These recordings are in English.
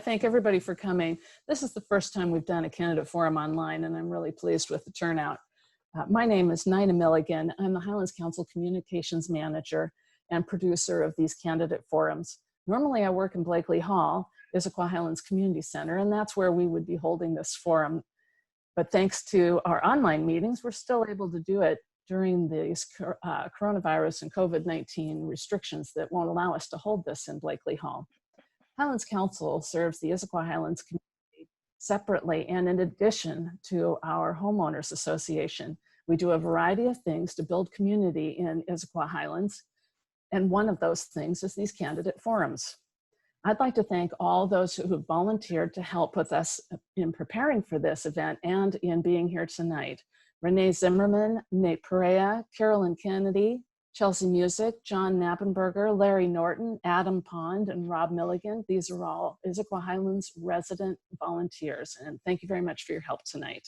thank everybody for coming. This is the first time we've done a candidate forum online, and I'm really pleased with the turnout. My name is Nina Milligan. I'm the Highlands Council Communications Manager and producer of these candidate forums. Normally I work in Blakely Hall, Issaquah Highlands Community Center, and that's where we would be holding this forum. But thanks to our online meetings, we're still able to do it during these coronavirus and COVID-19 restrictions that won't allow us to hold this in Blakely Hall. Highlands Council serves the Issaquah Highlands community separately and in addition to our homeowners association. We do a variety of things to build community in Issaquah Highlands, and one of those things is these candidate forums. I'd like to thank all those who have volunteered to help with us in preparing for this event and in being here tonight. Renee Zimmerman, Nate Perea, Carolyn Kennedy, Chelsea Musick, John Knappenberger, Larry Norton, Adam Pond and Rob Milligan. These are all Issaquah Highlands resident volunteers, and thank you very much for your help tonight.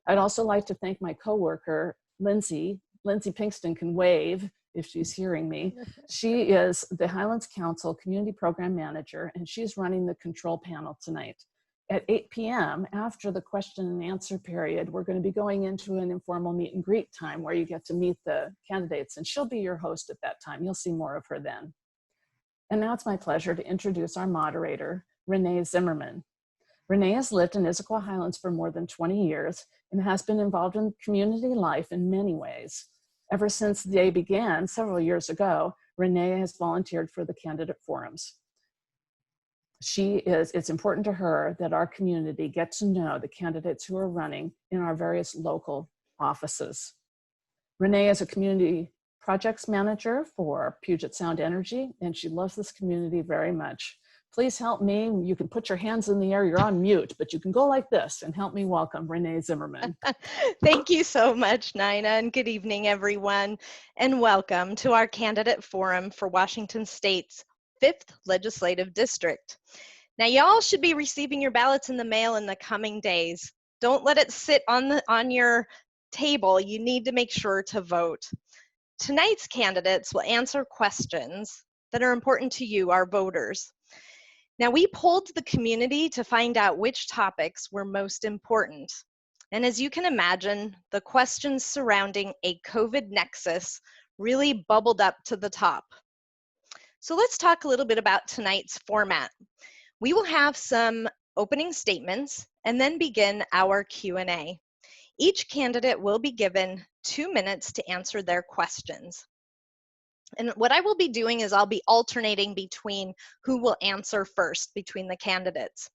I'd also like to thank my coworker, Lindsey Pinkston can wave if she's hearing me. She is the Highlands Council Community Program Manager, and she's running the control panel tonight. At 8 p.m., after the question and answer period, we're going to be going into an informal meet and greet time where you get to meet the candidates, and she'll be your host at that time. You'll see more of her then. And now it's my pleasure to introduce our moderator, Renee Zimmerman. Renee has lived in Issaquah Highlands for more than 20 years and has been involved in community life in many ways. Ever since they began several years ago, Renee has volunteered for the candidate forums. It's important to her that our community get to know the candidates who are running in our various local offices. Renee is a community projects manager for Puget Sound Energy, and she loves this community very much. Please help me. You can put your hands in the air. You're on mute, but you can go like this and help me welcome Renee Zimmerman. Thank you so much, Nina, and good evening, everyone, and welcome to our candidate forum for Washington State's 5th Legislative District. Now, y'all should be receiving your ballots in the mail in the coming days. Don't let it sit on your table. You need to make sure to vote. Tonight's candidates will answer questions that are important to you, our voters. Now, we polled the community to find out which topics were most important. And as you can imagine, the questions surrounding a COVID nexus really bubbled up to the top. So let's talk a little bit about tonight's format. We will have some opening statements and then begin our Q&A. Each candidate will be given 2 minutes to answer their questions. And what I will be doing is I'll be alternating between who will answer first between the candidates.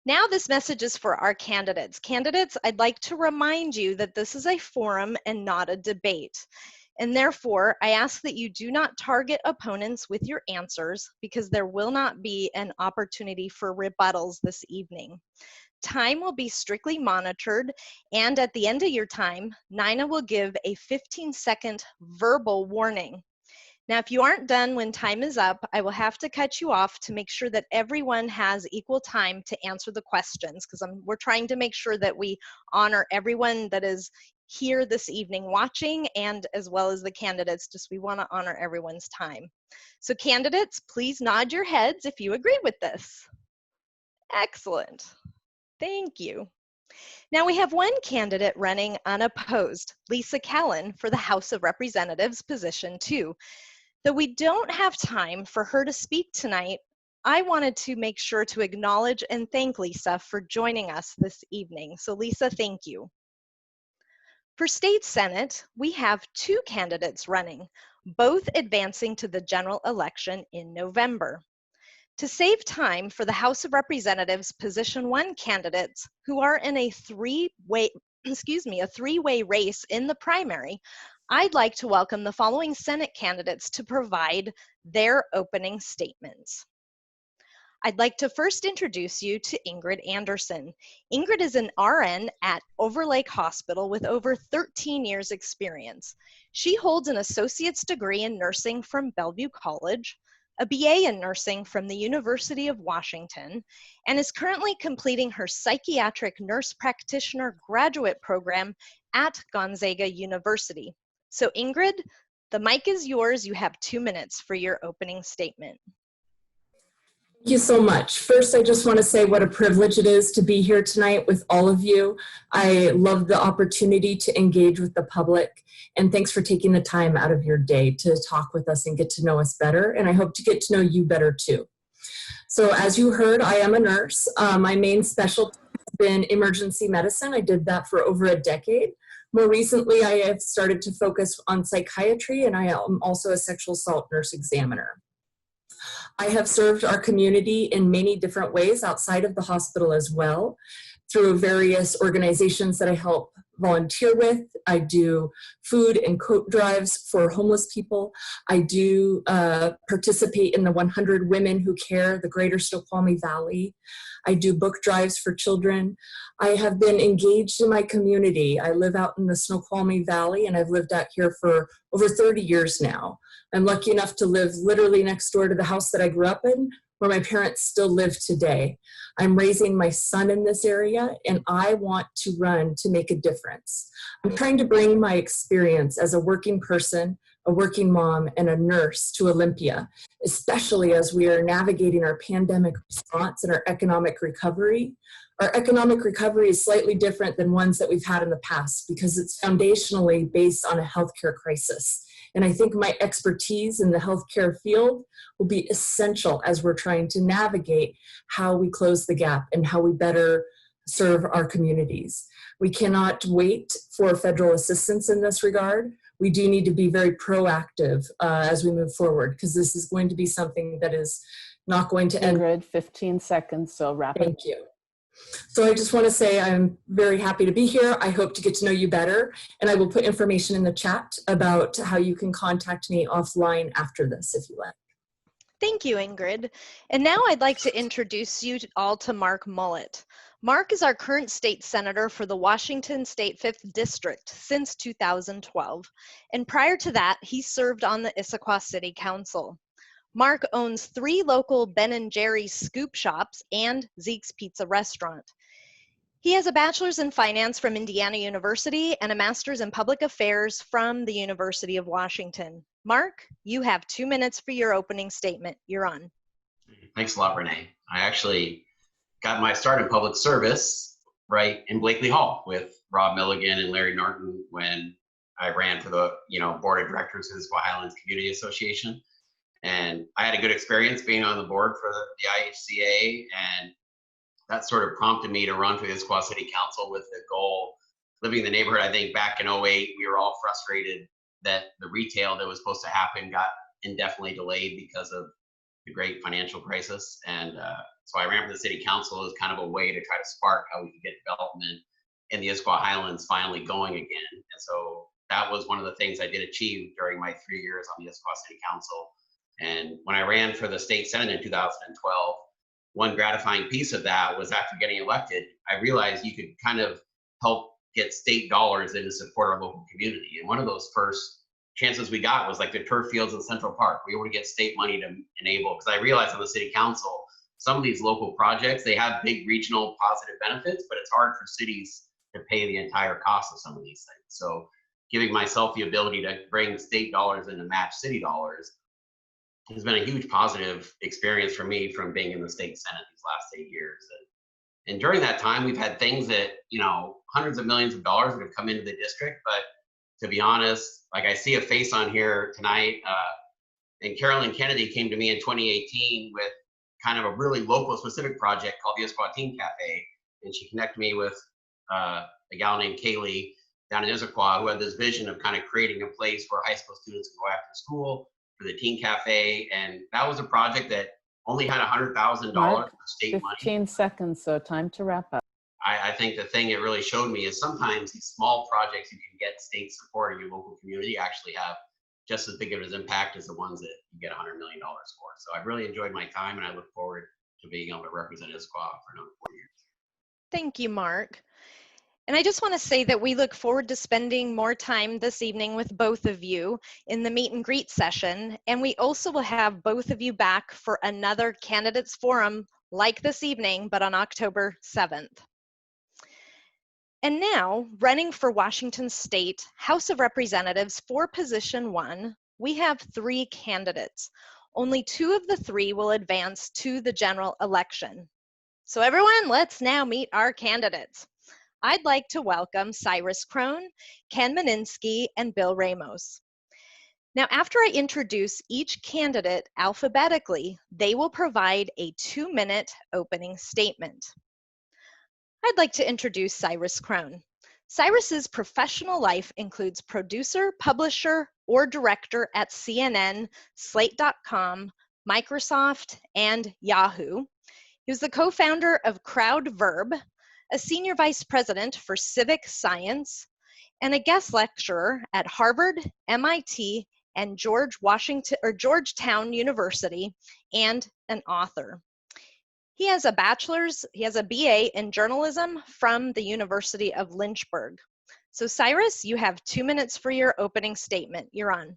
Now this message is for our candidates. Candidates, I'd like to remind you that this is a forum and not a debate. And therefore, I ask that you do not target opponents with your answers because there will not be an opportunity for rebuttals this evening. Time will be strictly monitored, and at the end of your time, Nina will give a 15-second verbal warning. Now, if you aren't done when time is up, I will have to cut you off to make sure that everyone has equal time to answer the questions, because we're trying to make sure that we honor everyone that is here this evening watching, and as well as the candidates. We want to honor everyone's time. So candidates, please nod your heads if you agree with this. Excellent. Thank you. Now we have one candidate running unopposed, Lisa Callan, for the House of Representatives, position 2. Though we don't have time for her to speak tonight, I wanted to make sure to acknowledge and thank Lisa for joining us this evening. So Lisa, thank you. For State Senate, we have 2 candidates running, both advancing to the general election in November. To save time for the House of Representatives position 1 candidates who are in a three-way race in the primary, I'd like to welcome the following Senate candidates to provide their opening statements. I'd like to first introduce you to Ingrid Anderson. Ingrid is an RN at Overlake Hospital with over 13 years experience. She holds an associate's degree in nursing from Bellevue College, a BA in nursing from the University of Washington, and is currently completing her psychiatric nurse practitioner graduate program at Gonzaga University. So Ingrid, the mic is yours. You have 2 minutes for your opening statement. Thank you so much. First, I just want to say what a privilege it is to be here tonight with all of you. I love the opportunity to engage with the public, and thanks for taking the time out of your day to talk with us and get to know us better, and I hope to get to know you better too. So as you heard, I am a nurse. My main specialty has been emergency medicine. I did that for over a decade. More recently, I have started to focus on psychiatry, and I am also a sexual assault nurse examiner. I have served our community in many different ways outside of the hospital as well, through various organizations that I help volunteer with. I do food and coat drives for homeless people. I do participate in the 100 Women Who Care, the Greater Snoqualmie Valley. I do book drives for children. I have been engaged in my community. I live out in the Snoqualmie Valley, and I've lived out here for over 30 years now. I'm lucky enough to live literally next door to the house that I grew up in, where my parents still live today. I'm raising my son in this area, and I want to run to make a difference. I'm trying to bring my experience as a working person, a working mom, and a nurse to Olympia, especially as we are navigating our pandemic response and our economic recovery. Our economic recovery is slightly different than ones that we've had in the past because it's foundationally based on a healthcare crisis. And I think my expertise in the healthcare field will be essential as we're trying to navigate how we close the gap and how we better serve our communities. We cannot wait for federal assistance in this regard. We do need to be very proactive as we move forward, because this is going to be something that is not going to end. Ingrid, 15 seconds, so wrap it. Thank you. So I just want to say I'm very happy to be here. I hope to get to know you better, and I will put information in the chat about how you can contact me offline after this if you like. Thank you, Ingrid. And now I'd like to introduce you all to Mark Mullet. Mark is our current state senator for the Washington State 5th District since 2012. And prior to that, he served on the Issaquah City Council. Mark owns 3 local Ben & Jerry's scoop shops and Zeke's Pizza restaurant. He has a bachelor's in finance from Indiana University and a master's in public affairs from the University of Washington. Mark, you have 2 minutes for your opening statement. You're on. Thanks a lot, Renee. I actually got my start in public service right in Blakely Hall with Rob Milligan and Larry Norton when I ran for the board of directors of the Issaquah Highlands Community Association. And I had a good experience being on the board for the IHCA, and that sort of prompted me to run for the Issaquah City Council with the goal, living in the neighborhood. I think back in 2008, we were all frustrated that the retail that was supposed to happen got indefinitely delayed because of the great financial crisis. And so I ran for the city council as kind of a way to try to spark how we could get development in the Issaquah Highlands finally going again. And so that was one of the things I did achieve during my 3 years on the Issaquah City Council. And when I ran for the state senate in 2012, one gratifying piece of that was after getting elected, I realized you could kind of help get state dollars in to support our local community. And one of those first chances we got was like the turf fields in Central Park. We were to get state money to enable, because I realized on the city council, some of these local projects, they have big regional positive benefits, but it's hard for cities to pay the entire cost of some of these things. So giving myself the ability to bring state dollars in to match city dollars has been a huge positive experience for me from being in the state senate these last 8 years. And during that time, we've had things that, hundreds of millions of dollars that have come into the district. But to be honest, like I see a face on here tonight, and Carolyn Kennedy came to me in 2018 with kind of a really local specific project called the Issaquah Teen Cafe. And she connected me with a gal named Kaylee down in Issaquah who had this vision of kind of creating a place where high school students can go after school for the Teen Cafe. And that was a project that only had $100,000 of state 15 money. 15 seconds, so time to wrap up. I think the thing it really showed me is sometimes these small projects you can get state support in your local community actually have just as big of an impact as the ones that you get $100 million for. So I've really enjoyed my time, and I look forward to being able to represent Issaquah for another 4 years. Thank you, Mark. And I just want to say that we look forward to spending more time this evening with both of you in the meet and greet session. And we also will have both of you back for another candidates forum like this evening, but on October 7th. And now, running for Washington State House of Representatives for position 1, we have 3 candidates. Only 2 of the 3 will advance to the general election. So everyone, let's now meet our candidates. I'd like to welcome Cyrus Krohn, Ken Moninski, and Bill Ramos. Now, after I introduce each candidate alphabetically, they will provide a 2-minute opening statement. I'd like to introduce Cyrus Krohn. Cyrus's professional life includes producer, publisher, or director at CNN, Slate.com, Microsoft, and Yahoo. He was the co-founder of CrowdVerb, a senior vice president for civic science, and a guest lecturer at Harvard, MIT, and Georgetown University, and an author. He has a BA in journalism from the University of Lynchburg. So Cyrus, you have 2 minutes for your opening statement. You're on.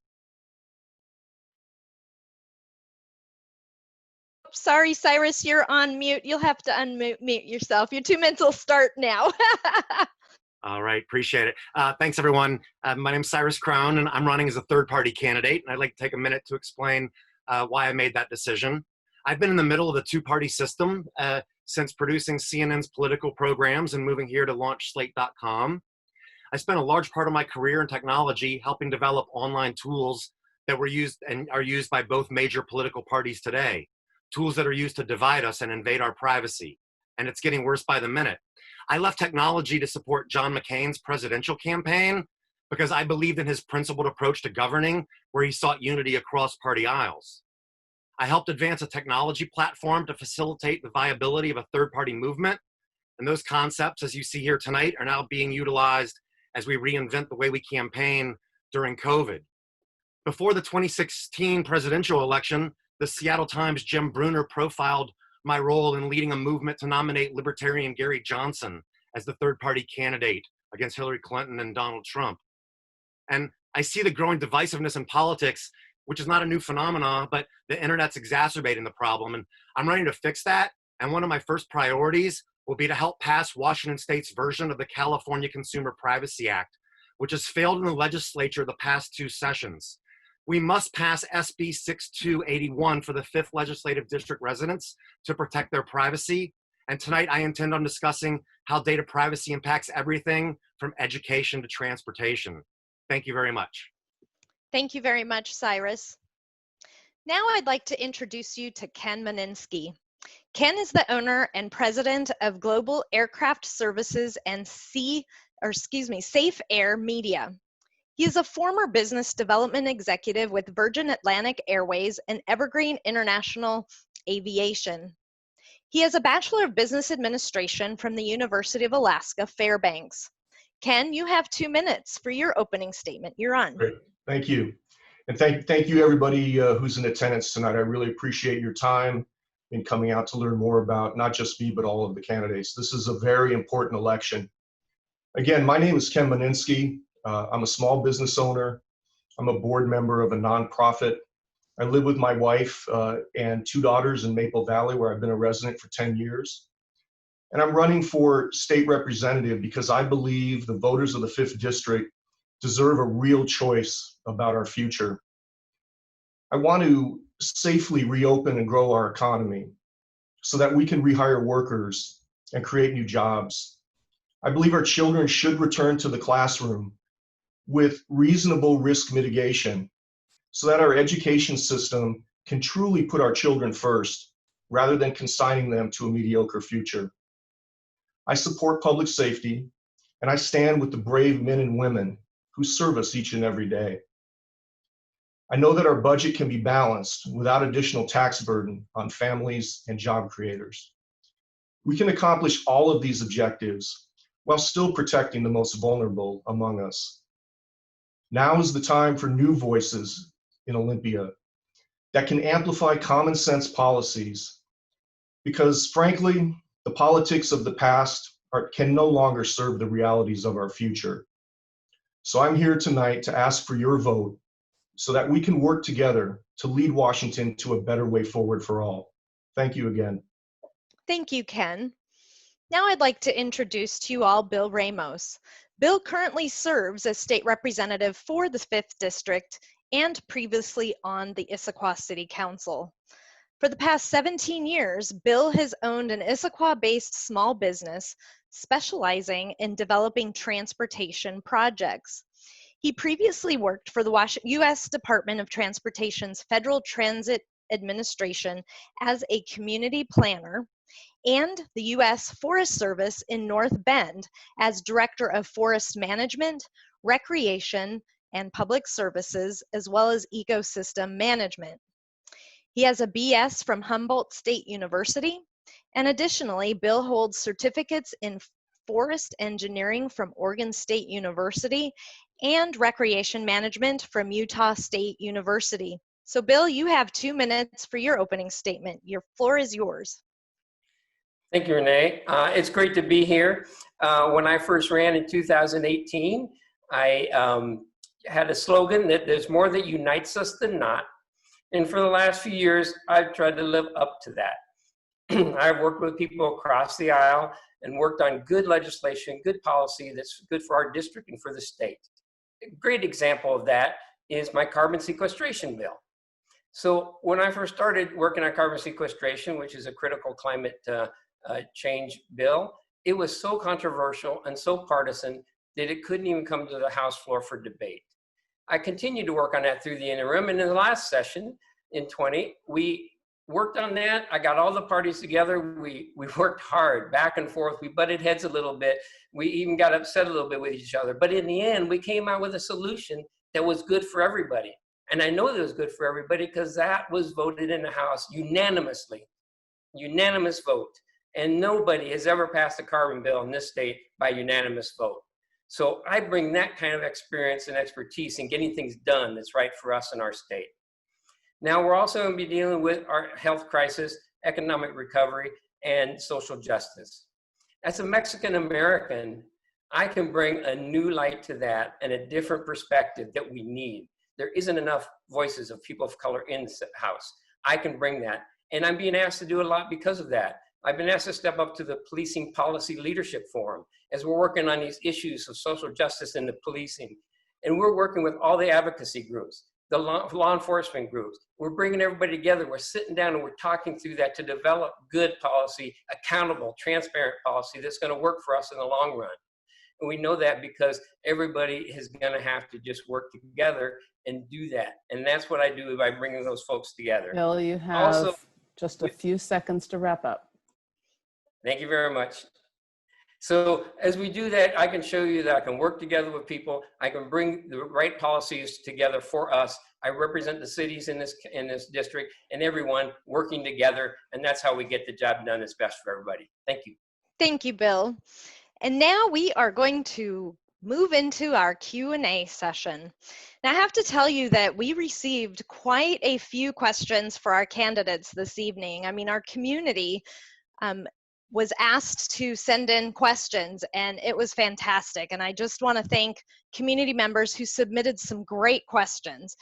Sorry, Cyrus, you're on mute. You'll have to unmute yourself. Your 2 minutes will start now. All right, appreciate it. Thanks, everyone. My name's Cyrus Krohn, and I'm running as a third-party candidate, and I'd like to take a minute to explain why I made that decision. I've been in the middle of the two-party system since producing CNN's political programs and moving here to launch Slate.com. I spent a large part of my career in technology helping develop online tools that were used and are used by both major political parties today, tools that are used to divide us and invade our privacy, and it's getting worse by the minute. I left technology to support John McCain's presidential campaign because I believed in his principled approach to governing, where he sought unity across party aisles. I helped advance a technology platform to facilitate the viability of a third-party movement, and those concepts, as you see here tonight, are now being utilized as we reinvent the way we campaign during COVID. Before the 2016 presidential election, the Seattle Times' Jim Brunner profiled my role in leading a movement to nominate Libertarian Gary Johnson as the third-party candidate against Hillary Clinton and Donald Trump. And I see the growing divisiveness in politics, which is not a new phenomenon, but the internet's exacerbating the problem. And I'm ready to fix that. And one of my first priorities will be to help pass Washington State's version of the California Consumer Privacy Act, which has failed in the legislature the past 2 sessions. We must pass SB 6281 for the 5th Legislative District residents to protect their privacy. And tonight I intend on discussing how data privacy impacts everything from education to transportation. Thank you very much. Thank you very much, Cyrus. Now I'd like to introduce you to Ken Moninski. Ken is the owner and president of Global Aircraft Services and Safe Air Media. He is a former business development executive with Virgin Atlantic Airways and Evergreen International Aviation. He has a Bachelor of Business Administration from the University of Alaska, Fairbanks. Ken, you have 2 minutes for your opening statement. You're on. Great. Thank you. And thank you, everybody who's in attendance tonight. I really appreciate your time in coming out to learn more about not just me, but all of the candidates. This is a very important election. Again, my name is Ken Moninski. I'm a small business owner. I'm a board member of a nonprofit. I live with my wife and 2 daughters in Maple Valley, where I've been a resident for 10 years. And I'm running for state representative because I believe the voters of the 5th District deserve a real choice about our future. I want to safely reopen and grow our economy so that we can rehire workers and create new jobs. I believe our children should return to the classroom with reasonable risk mitigation so that our education system can truly put our children first rather than consigning them to a mediocre future. I support public safety, and I stand with the brave men and women who serve us each and every day. I know that our budget can be balanced without additional tax burden on families and job creators. We can accomplish all of these objectives while still protecting the most vulnerable among us. Now is the time for new voices in Olympia that can amplify common sense policies, because frankly, the politics of the past can no longer serve the realities of our future. So I'm here tonight to ask for your vote so that we can work together to lead Washington to a better way forward for all. Thank you again. Thank you, Ken. Now I'd like to introduce to you all Bill Ramos. Bill currently serves as state representative for the 5th District and previously on the Issaquah City Council. For the past 17 years, Bill has owned an Issaquah-based small business specializing in developing transportation projects. He previously worked for the U.S. Department of Transportation's Federal Transit Administration as a community planner and the U.S. Forest Service in North Bend as Director of Forest Management, Recreation, and Public Services, as well as Ecosystem Management. He has a BS from Humboldt State University, and additionally, Bill holds certificates in forest engineering from Oregon State University and recreation management from Utah State University. So Bill, you have 2 minutes for your opening statement. Your floor is yours. Thank you, Renee. It's great to be here. When I first ran in 2018, I had a slogan that there's more that unites us than not. And for the last few years, I've tried to live up to that. I've worked with people across the aisle and worked on good legislation, good policy that's good for our district and for the state. A great example of that is my carbon sequestration bill. So when I first started working on carbon sequestration, which is a critical climate change bill, it was so controversial and so partisan that it couldn't even come to the House floor for debate. I continued to work on that through the interim, and in the last session in 20, we worked on that. I got all the parties together. We worked hard, back and forth. We butted heads a little bit. We even got upset a little bit with each other. But in the end, we came out with a solution that was good for everybody. And I know that it was good for everybody because that was voted in the House unanimously, unanimous vote. And nobody has ever passed a carbon bill in this state by unanimous vote. So I bring that kind of experience and expertise in getting things done that's right for us in our state. Now we're also going to be dealing with our health crisis, economic recovery, and social justice. As a Mexican American, I can bring a new light to that and a different perspective that we need. There isn't enough voices of people of color in the House. I can bring that. And I'm being asked to do a lot because of that. I've been asked to step up to the Policing Policy Leadership Forum as we're working on these issues of social justice in the policing. And we're working with all the advocacy groups, the law enforcement groups. We're bringing everybody together. We're sitting down and we're talking through that to develop good policy, accountable, transparent policy that's going to work for us in the long run. And we know that because everybody is going to have to just work together and do that. And that's what I do by bringing those folks together. Bill, you have just a few seconds to wrap up. Thank you very much. So as we do that, I can show you that I can work together with people. I can bring the right policies together for us. I represent the cities in this district and everyone working together. And that's how we get the job done that's best for everybody. Thank you. Thank you, Bill. And now we are going to move into our Q&A session. Now I have to tell you that we received quite a few questions for our candidates this evening. I mean, our community was asked to send in questions and it was fantastic. And I just want to thank community members who submitted some great questions.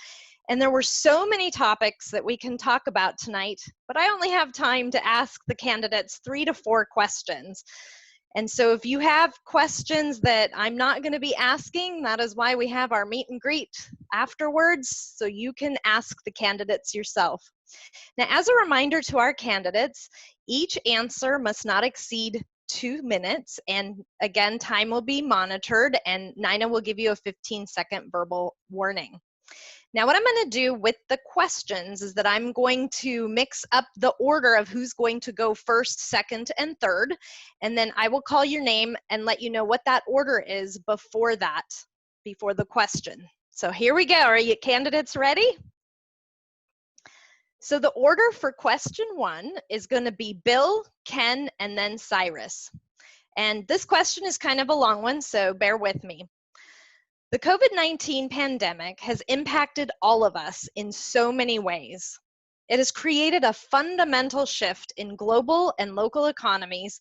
And there were so many topics that we can talk about tonight, but I only have time to ask the candidates 3 to 4 questions. And so if you have questions that I'm not going to be asking, that is why we have our meet and greet afterwards, so you can ask the candidates yourself. Now, as a reminder to our candidates, each answer must not exceed 2 minutes. And again, time will be monitored and Nina will give you a 15-second verbal warning. Now, what I'm going to do with the questions is that I'm going to mix up the order of who's going to go first, second, and third. And then I will call your name and let you know what that order is before that, before the question. So here we go. Are you candidates ready? So the order for question 1 is going to be Bill, Ken, and then Cyrus. And this question is kind of a long one, so bear with me. The COVID-19 pandemic has impacted all of us in so many ways. It has created a fundamental shift in global and local economies,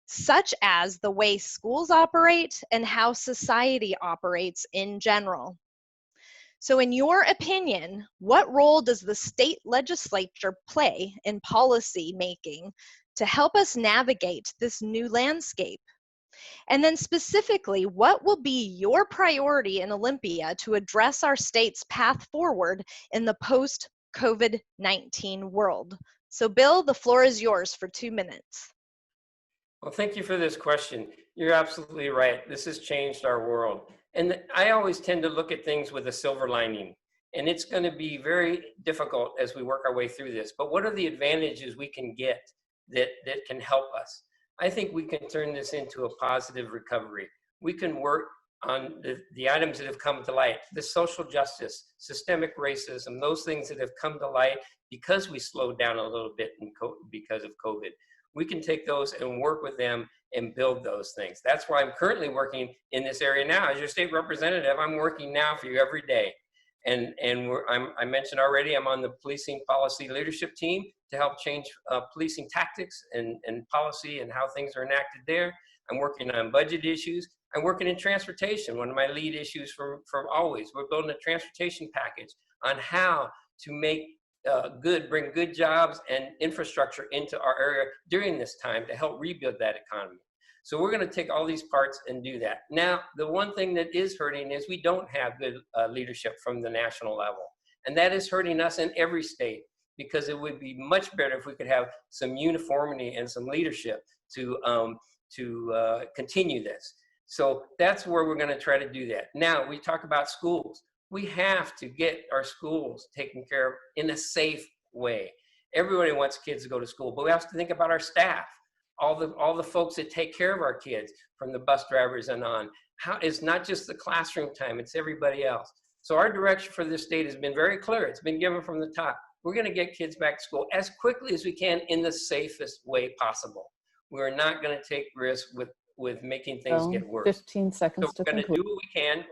such as the way schools operate and how society operates in general. So in your opinion, what role does the state legislature play in policy making to help us navigate this new landscape? And then specifically, what will be your priority in Olympia to address our state's path forward in the post-COVID-19 world? So Bill, the floor is yours for 2 minutes. Well, thank you for this question. You're absolutely right. This has changed our world. And I always tend to look at things with a silver lining. And it's going to be very difficult as we work our way through this. But what are the advantages we can get that can help us? I think we can turn this into a positive recovery. We can work on the items that have come to light, the social justice, systemic racism, those things that have come to light because we slowed down a little bit because of COVID. We can take those and work with them and build those things. That's why I'm currently working in this area now. As your state representative, I'm working now for you every day. And I mentioned already, I'm on the policing policy leadership team to help change policing tactics and policy and how things are enacted there. I'm working on budget issues. I'm working in transportation, one of my lead issues from always. We're building a transportation package on how to make bring good jobs and infrastructure into our area during this time to help rebuild that economy. So we're going to take all these parts and do that. Now, the one thing that is hurting is we don't have good leadership from the national level. And that is hurting us in every state, because it would be much better if we could have some uniformity and some leadership to continue this. So that's where we're going to try to do that. Now, we talk about schools. We have to get our schools taken care of in a safe way. Everybody wants kids to go to school, but we have to think about our staff. All the folks that take care of our kids, from the bus drivers and on. It's not just the classroom time, it's everybody else. So our direction for this state has been very clear. It's been given from the top. We're going to get kids back to school as quickly as we can in the safest way possible. We're not going to take risks with making things get worse. 15 seconds So to we're going to conclude. do what we can,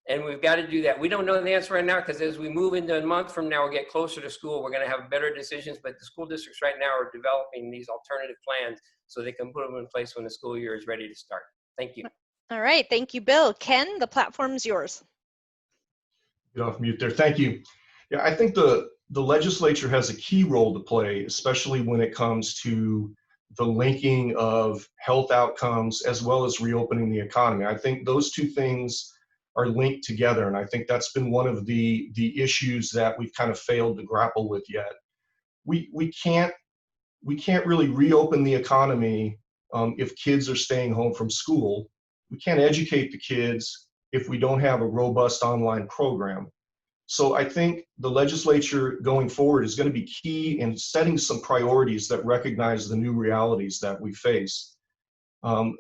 and we've got to do that. We don't know the answer right now, because as we move into a month from now, we'll get closer to school. We're going to have better decisions, but the school districts right now are developing these alternative plans so they can put them in place when the school year is ready to start. Thank you. All right, thank you, Bill. Ken, the platform's yours. Get off mute there. Thank you. Yeah, I think the legislature has a key role to play, especially when it comes to the linking of health outcomes as well as reopening the economy. I think those two things are linked together, and I think that's been one of the issues that we've kind of failed to grapple with yet. We can't really reopen the economy if kids are staying home from school. We can't educate the kids if we don't have a robust online program. So I think the legislature going forward is going to be key in setting some priorities that recognize the new realities that we face,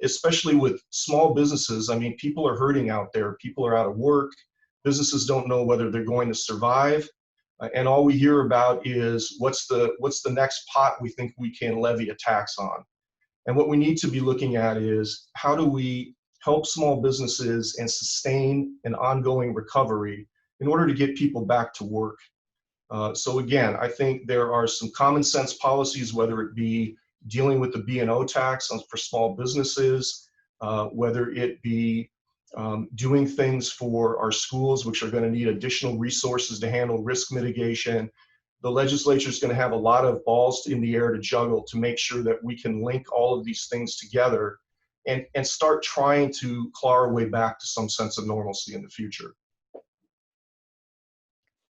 especially with small businesses. I mean, people are hurting out there. People are out of work. Businesses don't know whether they're going to survive. And all we hear about is what's the next pot we think we can levy a tax on. And what we need to be looking at is, how do we help small businesses and sustain an ongoing recovery in order to get people back to work. So again, I think there are some common sense policies, whether it be dealing with the B&O tax for small businesses, whether it be doing things for our schools, which are going to need additional resources to handle risk mitigation. The legislature is going to have a lot of balls in the air to juggle to make sure that we can link all of these things together and start trying to claw our way back to some sense of normalcy in the future.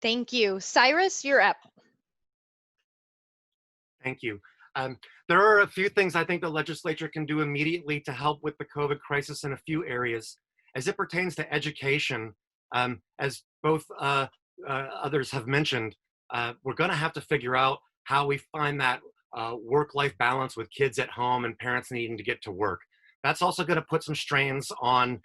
Thank you. Cyrus, you're up. Thank you. There are a few things I think the legislature can do immediately to help with the COVID crisis in a few areas. As it pertains to education, as both others have mentioned, we're going to have to figure out how we find that work-life balance with kids at home and parents needing to get to work. That's also going to put some strains on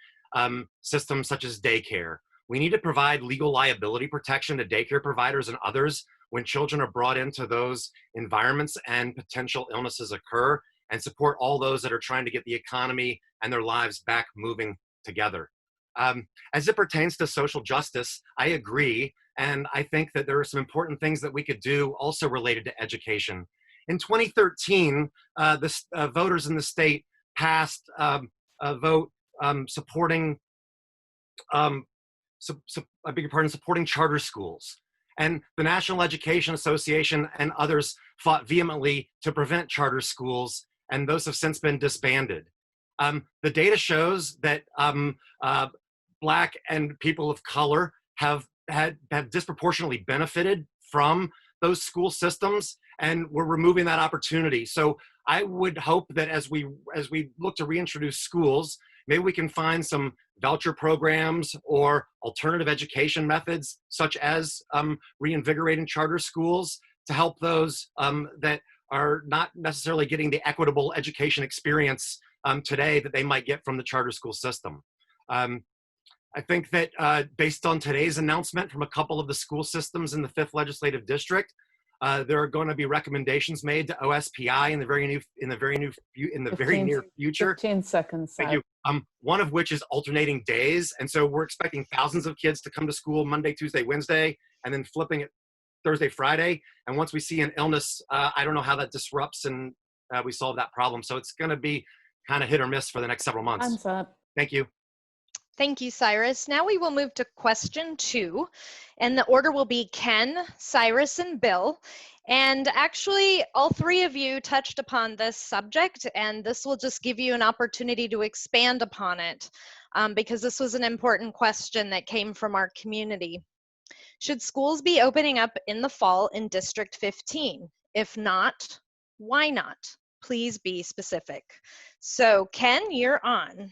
systems such as daycare. We need to provide legal liability protection to daycare providers and others when children are brought into those environments and potential illnesses occur, and support all those that are trying to get the economy and their lives back moving together. As it pertains to social justice, I agree, and I think that there are some important things that we could do also related to education. In 2013, voters in the state passed a vote supporting supporting charter schools. And the National Education Association and others fought vehemently to prevent charter schools, and those have since been disbanded. The data shows that Black and people of color have disproportionately benefited from those school systems, and we're removing that opportunity. So I would hope that as we look to reintroduce schools, maybe we can find some voucher programs or alternative education methods, such as reinvigorating charter schools, to help those that are not necessarily getting the equitable education experience today that they might get from the charter school system. I think that based on today's announcement from a couple of the school systems in the 5th Legislative District, there are going to be recommendations made to OSPI in the very near future. 15 seconds. Thank you. One of which is alternating days, and so we're expecting thousands of kids to come to school Monday, Tuesday, Wednesday, and then flipping it Thursday, Friday. And once we see an illness, I don't know how that disrupts and we solve that problem. So it's going to be kind of hit or miss for the next several months. Time's up. Thank you. Thank you, Cyrus. Now we will move to question 2, and the order will be Ken, Cyrus, and Bill. And actually, all 3 of you touched upon this subject, and this will just give you an opportunity to expand upon it, because this was an important question that came from our community. Should schools be opening up in the fall in District 15? If not, why not? Please be specific. So, Ken, you're on.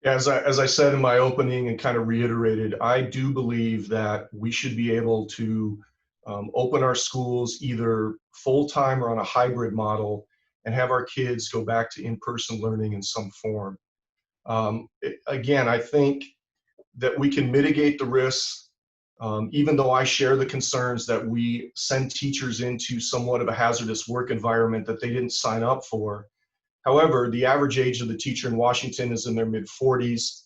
As I said in my opening and kind of reiterated, I do believe that we should be able to open our schools either full-time or on a hybrid model and have our kids go back to in-person learning in some form. Again, I think that we can mitigate the risks, even though I share the concerns that we send teachers into somewhat of a hazardous work environment that they didn't sign up for. However, the average age of the teacher in Washington is in their mid-40s.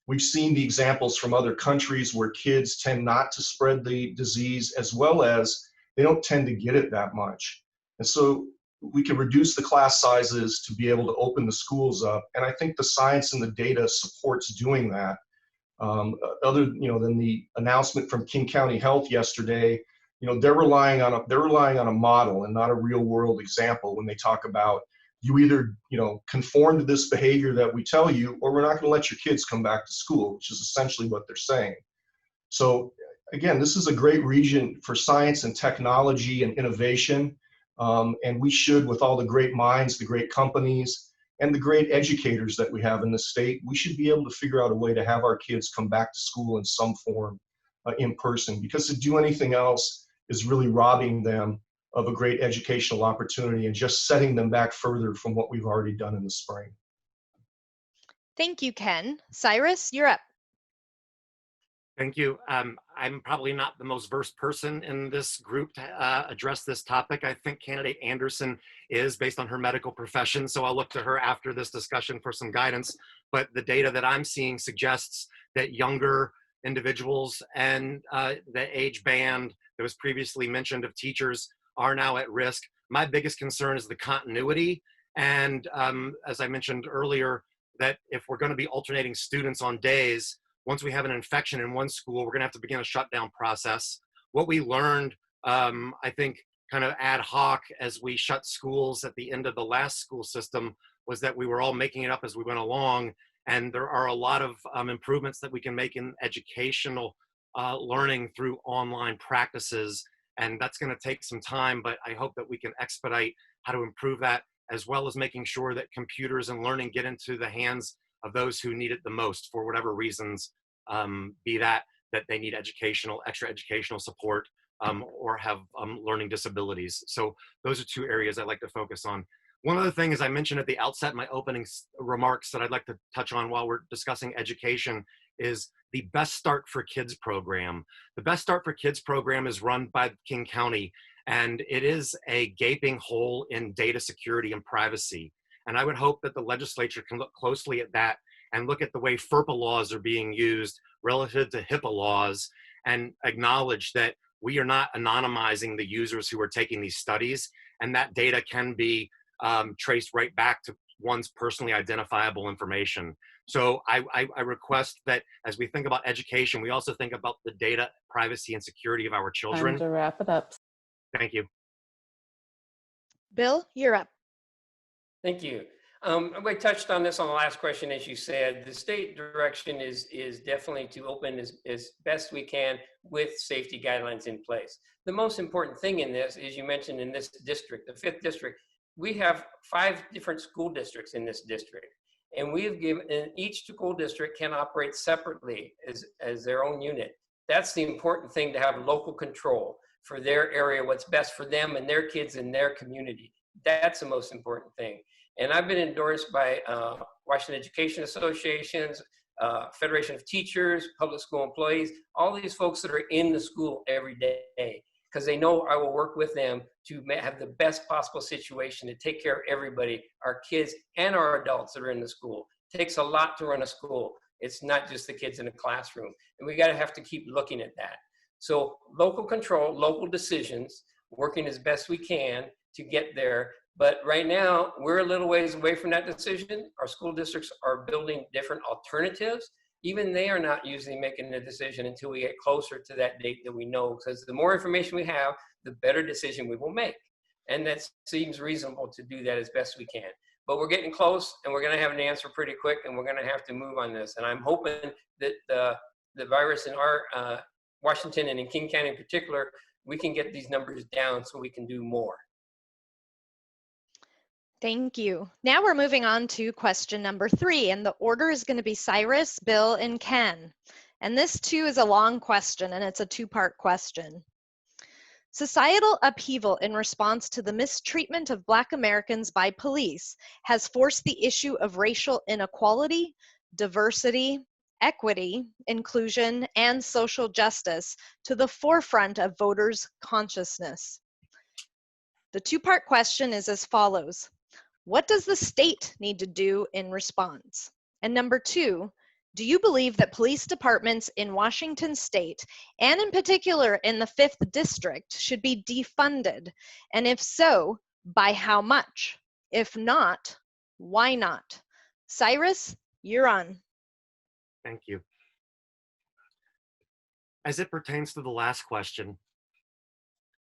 We've seen the examples from other countries where kids tend not to spread the disease, as well as they don't tend to get it that much. And so we can reduce the class sizes to be able to open the schools up. And I think the science and the data supports doing that. Other than the announcement from King County Health yesterday, they're relying on a model and not a real world example when they talk about, you either conform to this behavior that we tell you, or we're not going to let your kids come back to school, which is essentially what they're saying. So again, this is a great region for science and technology and innovation, and we should, with all the great minds, the great companies, and the great educators that we have in the state, we should be able to figure out a way to have our kids come back to school in some form in person, because to do anything else is really robbing them of a great educational opportunity and just setting them back further from what we've already done in the spring. Thank you, Ken. Cyrus, you're up. Thank you. I'm probably not the most versed person in this group to address this topic. I think candidate Anderson is, based on her medical profession, so I'll look to her after this discussion for some guidance. But the data that I'm seeing suggests that younger individuals and the age band that was previously mentioned of teachers are now at risk. My biggest concern is the continuity. And as I mentioned earlier, that if we're going to be alternating students on days, once we have an infection in one school, we're going to have to begin a shutdown process. What we learned, I think, kind of ad hoc as we shut schools at the end of the last school system was that we were all making it up as we went along. And there are a lot of improvements that we can make in educational learning through online practices. And that's going to take some time, but I hope that we can expedite how to improve that, as well as making sure that computers and learning get into the hands of those who need it the most for whatever reasons, be that they need extra educational support or have learning disabilities. So those are 2 areas I'd like to focus on. One other thing, as I mentioned at the outset in my opening remarks, that I'd like to touch on while we're discussing education is the Best Start for Kids program. The Best Start for Kids program is run by King County, and it is a gaping hole in data security and privacy. And I would hope that the legislature can look closely at that and look at the way FERPA laws are being used relative to HIPAA laws, and acknowledge that we are not anonymizing the users who are taking these studies, and that data can be traced right back to one's personally identifiable information. So I request that as we think about education, we also think about the data privacy and security of our children. Time to wrap it up. Thank you. Bill, you're up. Thank you. I touched on this on the last question, as you said. The state direction is definitely to open as best we can with safety guidelines in place. The most important thing in this, as you mentioned, in this district, the 5th district, we have 5 different school districts in this district. And we've given, and each school district can operate separately as their own unit. That's the important thing, to have local control for their area, what's best for them and their kids in their community. That's the most important thing. And I've been endorsed by Washington Education Associations, Federation of Teachers, public school employees, all these folks that are in the school every day, because they know I will work with them to have the best possible situation to take care of everybody, our kids and our adults that are in the school. It takes a lot to run a school. It's not just the kids in the classroom. And we gotta have to keep looking at that. So local control, local decisions, working as best we can to get there. But right now, we're a little ways away from that decision. Our school districts are building different alternatives. Even they are not usually making a decision until we get closer to that date that we know, because the more information we have, the better decision we will make. And that seems reasonable to do that as best we can. But we're getting close, and we're gonna have an answer pretty quick, and we're gonna have to move on this. And I'm hoping that the virus in our Washington and in King County in particular, we can get these numbers down so we can do more. Thank you. Now we're moving on to question number 3, and the order is going to be Cyrus, Bill, and Ken. And this too is a long question, and it's a 2-part question. Societal upheaval in response to the mistreatment of Black Americans by police has forced the issue of racial inequality, diversity, equity, inclusion, and social justice to the forefront of voters' consciousness. The 2-part question is as follows. What does the state need to do in response? And number 2, do you believe that police departments in Washington state, and in particular in the 5th district, should be defunded? And if so, by how much? If not, why not? Cyrus, you're on. Thank you. As it pertains to the last question,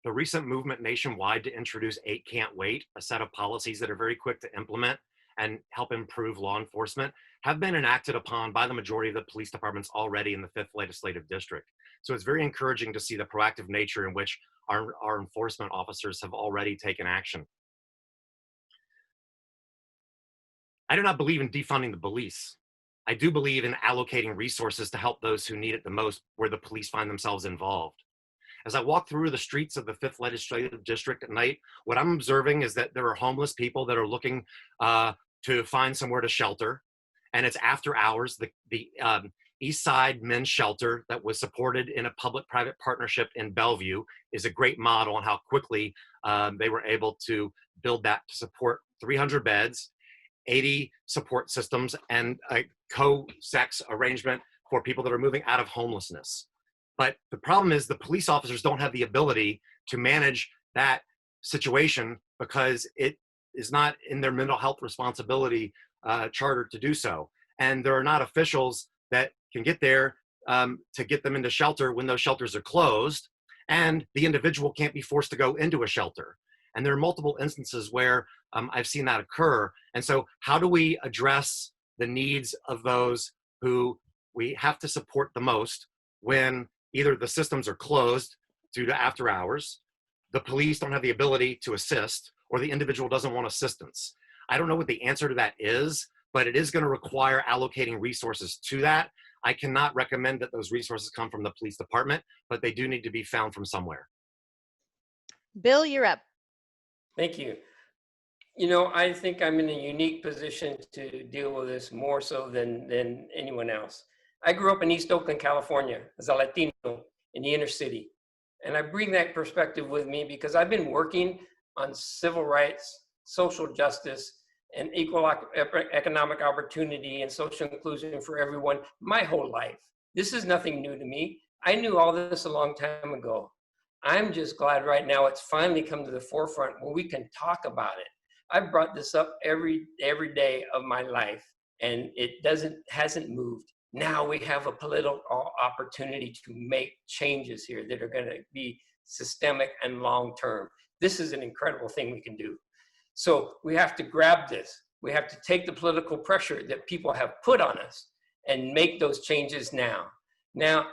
the recent movement nationwide to introduce 8 Can't Wait, a set of policies that are very quick to implement and help improve law enforcement, have been enacted upon by the majority of the police departments already in the 5th legislative district. So it's very encouraging to see the proactive nature in which our enforcement officers have already taken action. I do not believe in defunding the police. I do believe in allocating resources to help those who need it the most where the police find themselves involved. As I walk through the streets of the 5th legislative district at night, what I'm observing is that there are homeless people that are looking to find somewhere to shelter. And it's after hours. The East Side Men's Shelter that was supported in a public-private partnership in Bellevue is a great model on how quickly they were able to build that to support 300 beds, 80 support systems, and a co-sex arrangement for people that are moving out of homelessness. But the problem is the police officers don't have the ability to manage that situation because it is not in their mental health responsibility charter to do so. And there are not officials that can get there to get them into shelter when those shelters are closed, and the individual can't be forced to go into a shelter. And there are multiple instances where I've seen that occur. And so how do we address the needs of those who we have to support the most when either the systems are closed due to after hours, the police don't have the ability to assist, or the individual doesn't want assistance? I don't know what the answer to that is, but it is going to require allocating resources to that. I cannot recommend that those resources come from the police department, but they do need to be found from somewhere. Bill, you're up. Thank you. You know, I think I'm in a unique position to deal with this more so than anyone else. I grew up in East Oakland, California, as a Latino in the inner city. And I bring that perspective with me because I've been working on civil rights, social justice, and equal economic opportunity and social inclusion for everyone my whole life. This is nothing new to me. I knew all this a long time ago. I'm just glad right now it's finally come to the forefront where we can talk about it. I've brought this up every day of my life, and it hasn't moved. Now we have a political opportunity to make changes here that are going to be systemic and long-term. This is an incredible thing we can do. So we have to grab this. We have to take the political pressure that people have put on us and make those changes now. Now,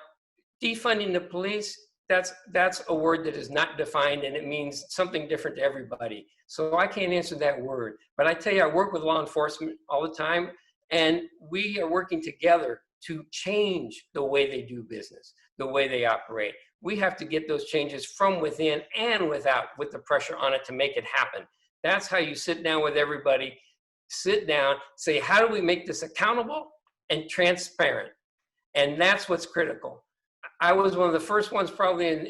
defunding the police, that's a word that is not defined, and it means something different to everybody. So I can't answer that word. But I tell you, I work with law enforcement all the time, and we are working together to change the way they do business, the way they operate. We have to get those changes from within and without, with the pressure on it to make it happen. That's how you sit down with everybody, sit down, say, how do we make this accountable and transparent? And that's what's critical. I was one of the first ones probably in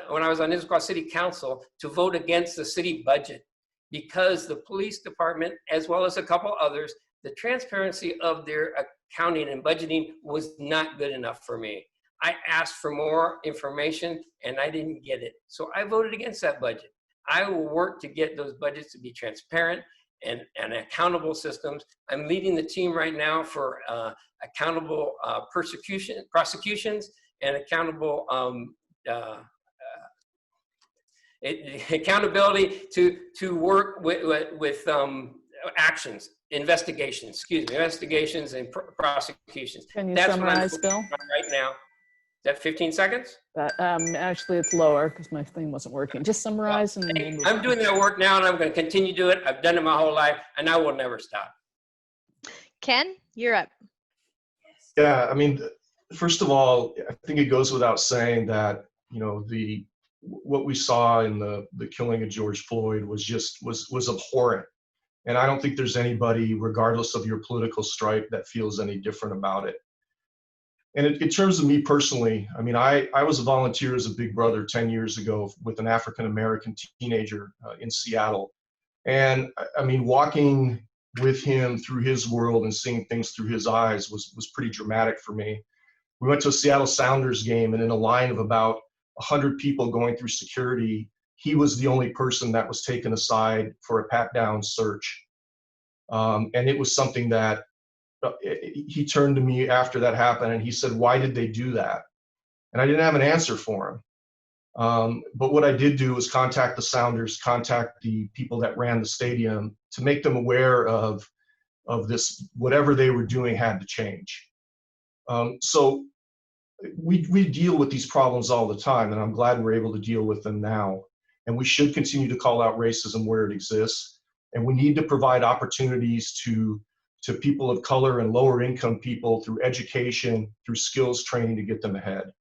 when I was on Issaquah City Council to vote against the city budget, because the police department, as well as a couple others, the transparency of their accounting and budgeting was not good enough for me. I asked for more information and I didn't get it. So I voted against that budget. I will work to get those budgets to be transparent and accountable systems. I'm leading the team right now for accountable prosecutions and accountable accountability to work with actions, investigations and prosecutions. Can you That's summarize, what I'm Bill? on right now. Is that 15 seconds? Actually, it's lower because my thing wasn't working. Just summarize and then we'll move I'm on. doing that work now, and I'm going to continue to do it. I've done it my whole life, and I will never stop. Ken, you're up. Yeah, I mean, first of all, I think it goes without saying that, you know, what we saw in the killing of George Floyd was abhorrent. And I don't think there's anybody, regardless of your political stripe, that feels any different about it. And in terms of me personally, I mean, I was a volunteer as a big brother 10 years ago with an African-American teenager in Seattle. And I mean, walking with him through his world and seeing things through his eyes was pretty dramatic for me. We went to a Seattle Sounders game, and in a line of about 100 people going through security, he was the only person that was taken aside for a pat-down search. And it was something that he turned to me after that happened and he said, "Why did they do that?" And I didn't have an answer for him. But what I did do was contact the Sounders, contact the people that ran the stadium to make them aware of this, whatever they were doing had to change. So we deal with these problems all the time, and I'm glad we're able to deal with them now. And we should continue to call out racism where it exists. And we need to provide opportunities to people of color and lower income people through education, through skills training to get them ahead.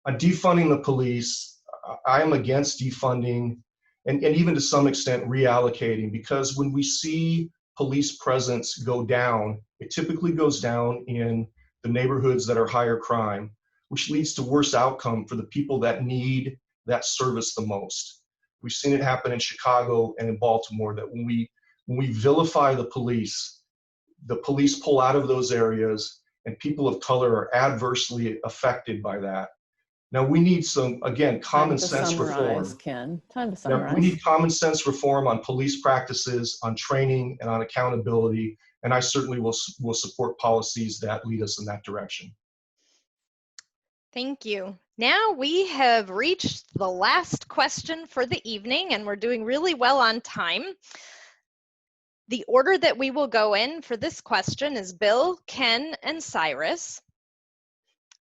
On defunding the police, I am against defunding and even to some extent reallocating, because when we see police presence go down, it typically goes down in the neighborhoods that are higher crime, which leads to worse outcome for the people that need that service the most. We've seen it happen in Chicago and in Baltimore, that when we vilify the police pull out of those areas, and people of color are adversely affected by that. Now we need some, again, common sense reform. Ken. Time to summarize. Now, we need common sense reform on police practices, on training, and on accountability. And I certainly will support policies that lead us in that direction. Thank you. Now we have reached the last question for the evening, and we're doing really well on time. The order that we will go in for this question is Bill, Ken, and Cyrus.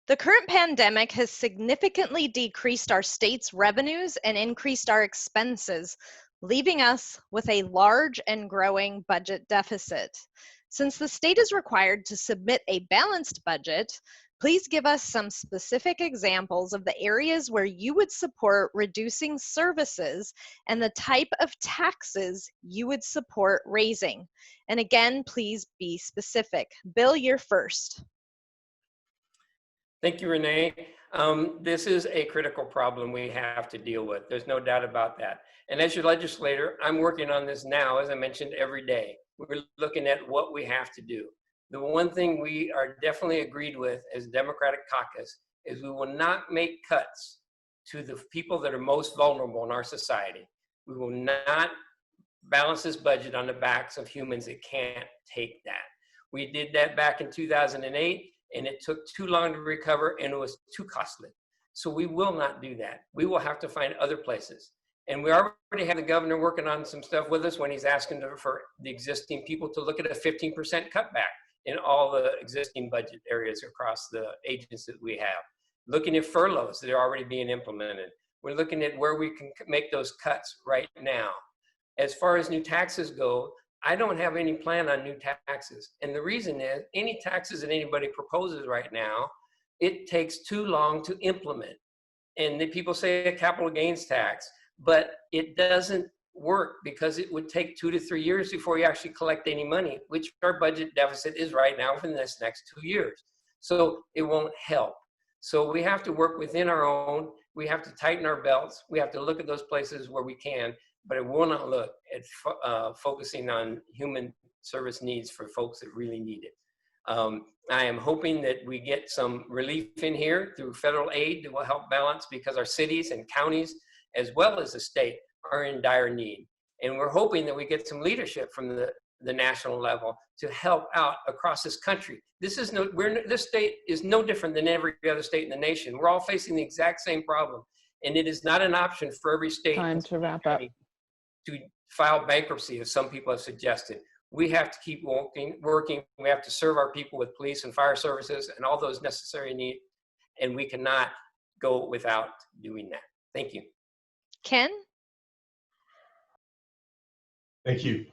The current pandemic has significantly decreased our state's revenues and increased our expenses, leaving us with a large and growing budget deficit. Since the state is required to submit a balanced budget, please give us some specific examples of the areas where you would support reducing services and the type of taxes you would support raising. And again, please be specific. Bill, you're first. Thank you, Renee. This is a critical problem we have to deal with. There's no doubt about that. And as your legislator, I'm working on this now, as I mentioned, every day. We're looking at what we have to do. The one thing we are definitely agreed with as Democratic caucus is we will not make cuts to the people that are most vulnerable in our society. We will not balance this budget on the backs of humans that can't take that. We did that back in 2008, and it took too long to recover, and it was too costly. So we will not do that. We will have to find other places. And we already have the governor working on some stuff with us when he's asking for the existing people to look at a 15% cutback in all the existing budget areas across the agencies that we have. Looking at furloughs that are already being implemented. We're looking at where we can make those cuts right now. As far as new taxes go, I don't have any plan on new taxes. And the reason is, any taxes that anybody proposes right now, it takes too long to implement. And the people say a capital gains tax, but it doesn't work because it would take 2 to 3 years before you actually collect any money, which our budget deficit is right now for the next 2 years. So it won't help. So we have to work within our own. We have to tighten our belts. We have to look at those places where we can, but it will not look at focusing on human service needs for folks that really need it. I am hoping that we get some relief in here through federal aid that will help balance, because our cities and counties, as well as the state, are in dire need. And we're hoping that we get some leadership from the national level to help out across this country. This state is no different than every other state in the nation. We're all facing the exact same problem. And it is not an option for every state Time to wrap up. to file bankruptcy, as some people have suggested. We have to keep working. We have to serve our people with police and fire services and all those necessary needs. And we cannot go without doing that. Thank you. Ken? Thank you.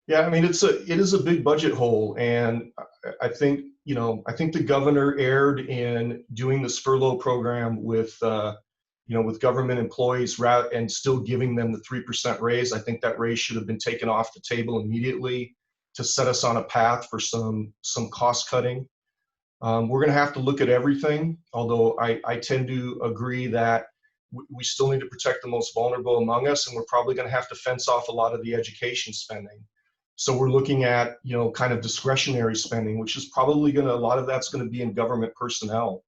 Yeah, I mean, it is a big budget hole, and I think the governor erred in doing this furlough program with with government employees and still giving them the 3% raise. I think that raise should have been taken off the table immediately to set us on a path for some cost cutting. We're going to have to look at everything, although I tend to agree that we still need to protect the most vulnerable among us, and we're probably going to have to fence off a lot of the education spending. So we're looking at, kind of discretionary spending, which is probably a lot of that's going to be in government personnel,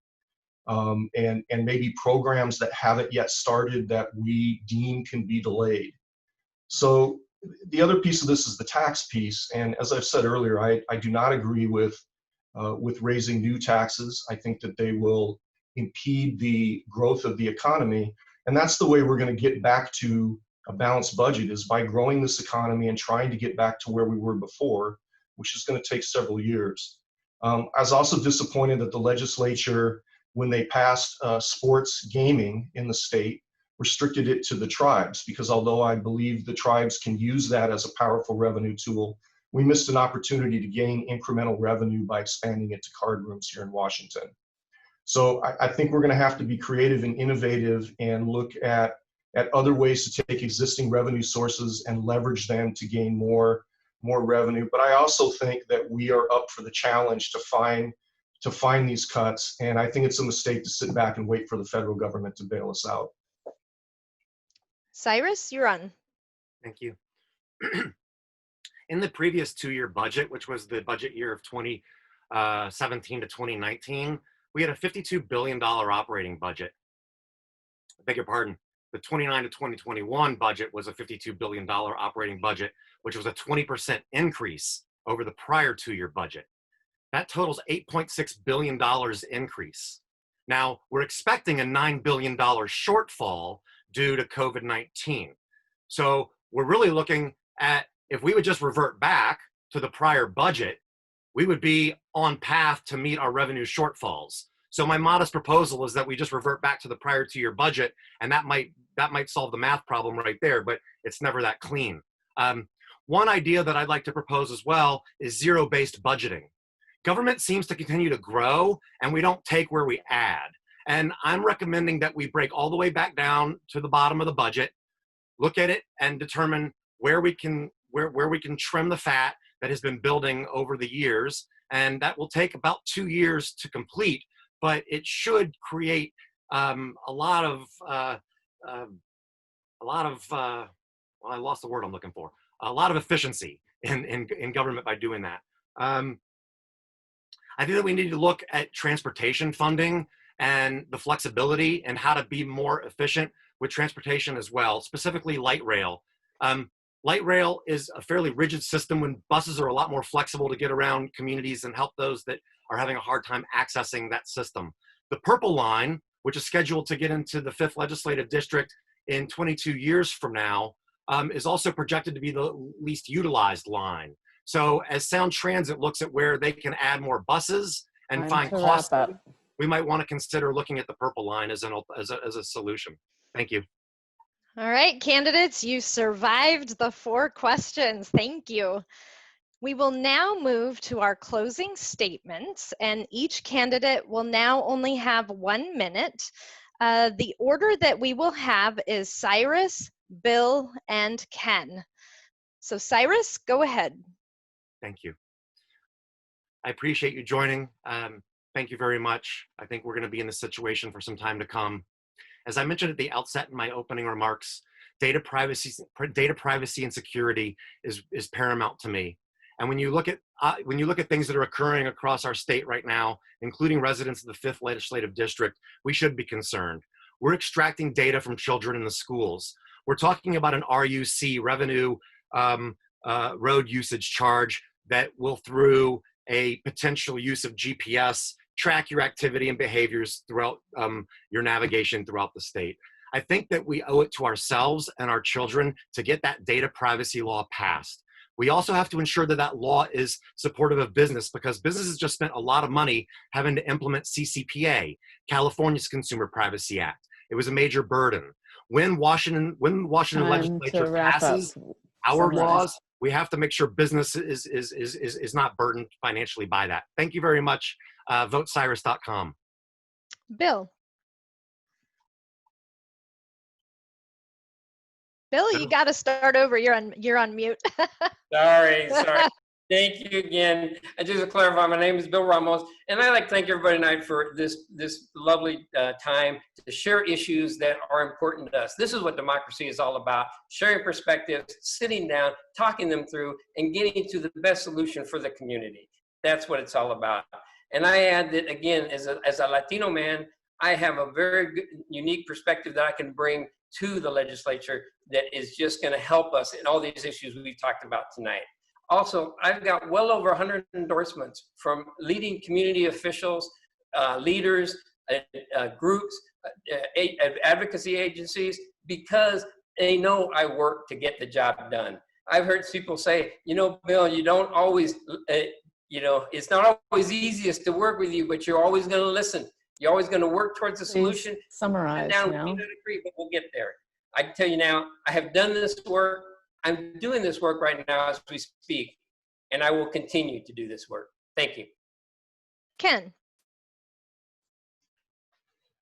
and maybe programs that haven't yet started that we deem can be delayed. So the other piece of this is the tax piece. And as I've said earlier, I do not agree with raising new taxes. I think that they will impede the growth of the economy. And that's the way we're going to get back to a balanced budget, is by growing this economy and trying to get back to where we were before, which is going to take several years. I was also disappointed that the legislature, when they passed sports gaming in the state, restricted it to the tribes, because although I believe the tribes can use that as a powerful revenue tool, we missed an opportunity to gain incremental revenue by expanding it to card rooms here in Washington. So I think we're going to have to be creative and innovative and look at other ways to take existing revenue sources and leverage them to gain more revenue. But I also think that we are up for the challenge to find these cuts. And I think it's a mistake to sit back and wait for the federal government to bail us out. Cyrus, you're on. Thank you. In the previous 2-year budget, which was the budget year of 2017 to 2019, we had a $52 billion operating budget. I beg your pardon. The 29 to 2021 budget was a $52 billion operating budget, which was a 20% increase over the prior 2-year budget. That totals $8.6 billion increase. Now, we're expecting a $9 billion shortfall due to COVID-19. So we're really looking at, if we would just revert back to the prior budget, we would be on path to meet our revenue shortfalls. So my modest proposal is that we just revert back to the prior 2-year budget, and that might solve the math problem right there, but it's never that clean. One idea that I'd like to propose as well is zero-based budgeting. Government seems to continue to grow, and we don't take where we add. And I'm recommending that we break all the way back down to the bottom of the budget, look at it, and determine where we can trim the fat that has been building over the years. And that will take about 2 years to complete, but it should create a lot of efficiency in government by doing that. I think that we need to look at transportation funding and the flexibility and how to be more efficient with transportation as well, specifically light rail. Light rail is a fairly rigid system when buses are a lot more flexible to get around communities and help those that are having a hard time accessing that system. The Purple Line, which is scheduled to get into the 5th legislative district in 22 years from now is also projected to be the least utilized line. So as Sound Transit looks at where they can add more buses and find cost, we might want to consider looking at the purple line as a solution. Thank you. All right, candidates, you survived the 4 questions. Thank you. We will now move to our closing statements, and each candidate will now only have 1 minute. The order that we will have is Cyrus, Bill, and Ken. So Cyrus, go ahead. Thank you. I appreciate you joining. Thank you very much. I think we're going to be in this situation for some time to come. As I mentioned at the outset in my opening remarks, data privacy and security is paramount to me. And when you look at things that are occurring across our state right now, including residents of the 5th Legislative District, we should be concerned. We're extracting data from children in the schools. We're talking about an RUC, revenue road usage charge, that will, through a potential use of GPS, track your activity and behaviors throughout your navigation throughout the state. I think that we owe it to ourselves and our children to get that data privacy law passed. We also have to ensure that that law is supportive of business, because businesses just spent a lot of money having to implement CCPA, California's Consumer Privacy Act. It was a major burden. When Washington legislature passes our laws, we have to make sure business is not burdened financially by that. Thank you very much. VoteCyrus.com. Bill. Bill, you got to start over. You're on mute. Sorry. Thank you again. And just to clarify, my name is Bill Ramos, and I'd like to thank everybody tonight for this lovely time to share issues that are important to us. This is what democracy is all about: sharing perspectives, sitting down, talking them through, and getting to the best solution for the community. That's what it's all about. And I add that, again, as a Latino man, I have a very good, unique perspective that I can bring to the legislature that is just going to help us in all these issues we've talked about tonight. Also, I've got well over 100 endorsements from leading community officials, leaders, groups, advocacy agencies, because they know I work to get the job done. I've heard people say, Bill, you don't always, it's not always easiest to work with you, but you're always going to listen. You're always going to work towards a solution. Summarize now. We don't agree, but we'll get there. I can tell you now, I have done this work. I'm doing this work right now as we speak, and I will continue to do this work. Thank you. Ken.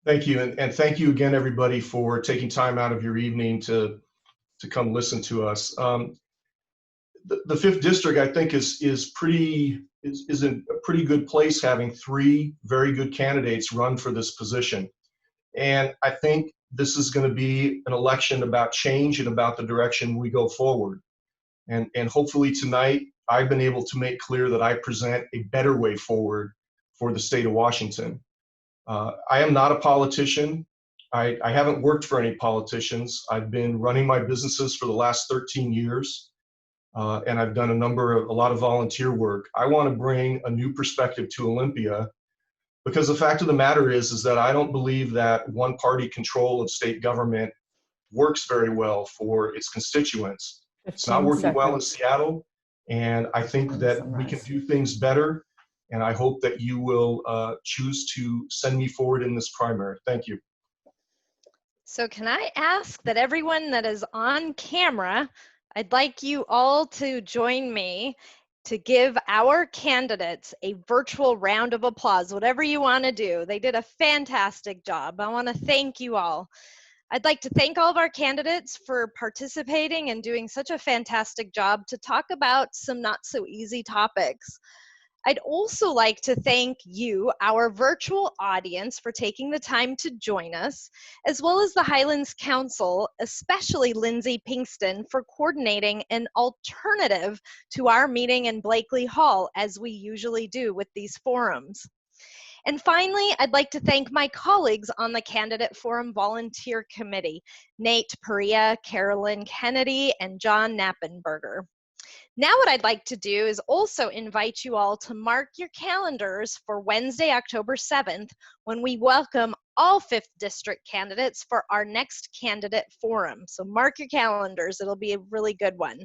Thank you, and thank you again, everybody, for taking time out of your evening to come listen to us. The 5th District, I think, is in a pretty good place, having 3 very good candidates run for this position. And I think this is going to be an election about change and about the direction we go forward. And hopefully tonight, I've been able to make clear that I present a better way forward for the state of Washington. I am not a politician. I haven't worked for any politicians. I've been running my businesses for the last 13 years. And I've done a lot of volunteer work. I want to bring a new perspective to Olympia, because the fact of the matter is that I don't believe that one-party control of state government works very well for its constituents. It's not working well in Seattle, and I think that we can do things better, and I hope that you will choose to send me forward in this primary. Thank you. So can I ask that everyone that is on camera, I'd like you all to join me to give our candidates a virtual round of applause, whatever you want to do. They did a fantastic job. I want to thank you all. I'd like to thank all of our candidates for participating and doing such a fantastic job to talk about some not so easy topics. I'd also like to thank you, our virtual audience, for taking the time to join us, as well as the Highlands Council, especially Lindsey Pinkston, for coordinating an alternative to our meeting in Blakely Hall, as we usually do with these forums. And finally, I'd like to thank my colleagues on the Candidate Forum Volunteer Committee, Nate Perea, Carolyn Kennedy, and John Knappenberger. Now what I'd like to do is also invite you all to mark your calendars for Wednesday, October 7th, when we welcome all 5th District candidates for our next candidate forum. So mark your calendars, it'll be a really good one.